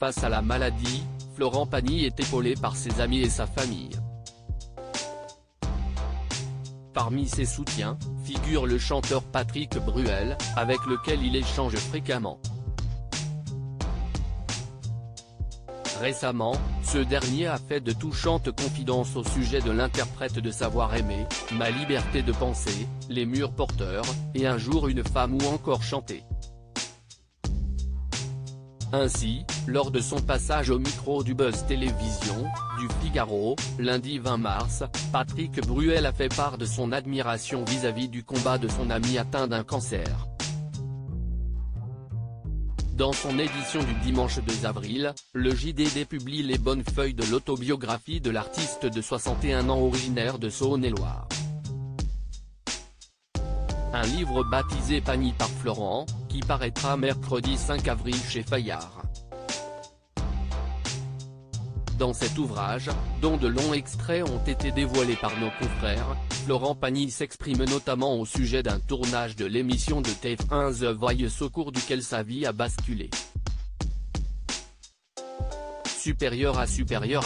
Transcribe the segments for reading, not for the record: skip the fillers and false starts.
Face à la maladie, Florent Pagny est épaulé par ses amis et sa famille. Parmi ses soutiens, figure le chanteur Patrick Bruel, avec lequel il échange fréquemment. Récemment, ce dernier a fait de touchantes confidences au sujet de l'interprète de Savoir aimer, Ma liberté de penser, Les murs porteurs, et Un jour une femme ou encore Chanter. Ainsi, lors de son passage au micro du Buzz Télévision, du Figaro, lundi 20 mars, Patrick Bruel a fait part de son admiration vis-à-vis du combat de son ami atteint d'un cancer. Dans son édition du dimanche 2 avril, le JDD publie les bonnes feuilles de l'autobiographie de l'artiste de 61 ans originaire de Saône-et-Loire. Un livre baptisé Pagny par Florent, qui paraîtra mercredi 5 avril chez Fayard. Dans cet ouvrage, dont de longs extraits ont été dévoilés par nos confrères, Florent Pagny s'exprime notamment au sujet d'un tournage de l'émission de TF1 The Voice au cours duquel sa vie a basculé. Supérieur à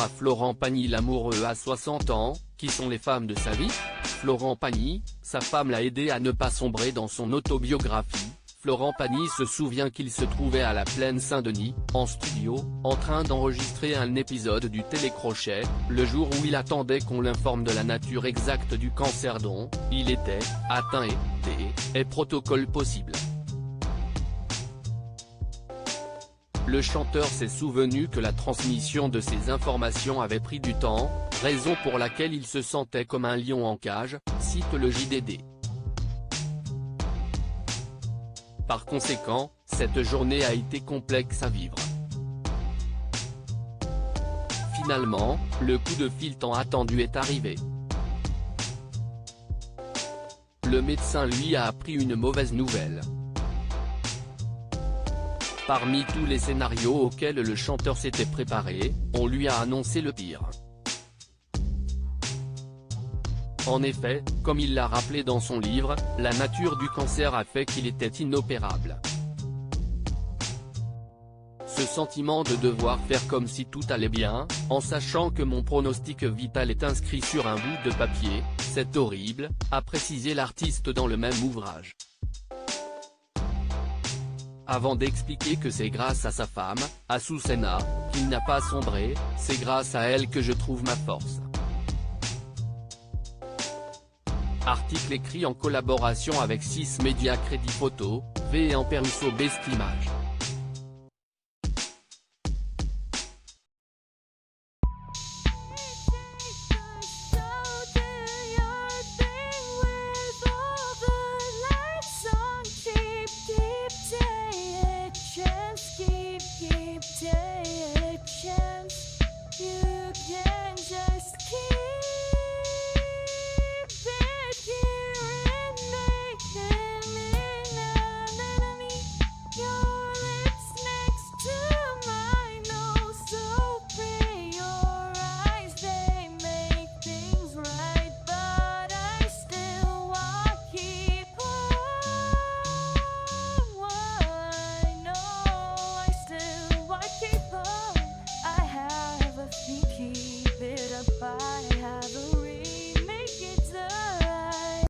Florent Pagny l'amoureux à 60 ans, qui sont les femmes de sa vie ? Florent Pagny, sa femme l'a aidé à ne pas sombrer dans son autobiographie. Florent Pagny se souvient qu'il se trouvait à la Plaine Saint-Denis, en studio, en train d'enregistrer un épisode du Télécrochet, le jour où il attendait qu'on l'informe de la nature exacte du cancer dont il était atteint et protocole possible. Le chanteur s'est souvenu que la transmission de ces informations avait pris du temps, raison pour laquelle il se sentait comme un lion en cage, cite le JDD. Par conséquent, cette journée a été complexe à vivre. Finalement, le coup de fil tant attendu est arrivé. Le médecin lui a appris une mauvaise nouvelle. Parmi tous les scénarios auxquels le chanteur s'était préparé, on lui a annoncé le pire. En effet, comme il l'a rappelé dans son livre, la nature du cancer a fait qu'il était inopérable. Ce sentiment de devoir faire comme si tout allait bien, en sachant que mon pronostic vital est inscrit sur un bout de papier, c'est horrible, a précisé l'artiste dans le même ouvrage. Avant d'expliquer que c'est grâce à sa femme, Azucena, qu'il n'a pas sombré, c'est grâce à elle que je trouve ma force. Article écrit en collaboration avec 6 médias Crédit Photo, V et Amperuso Best Images.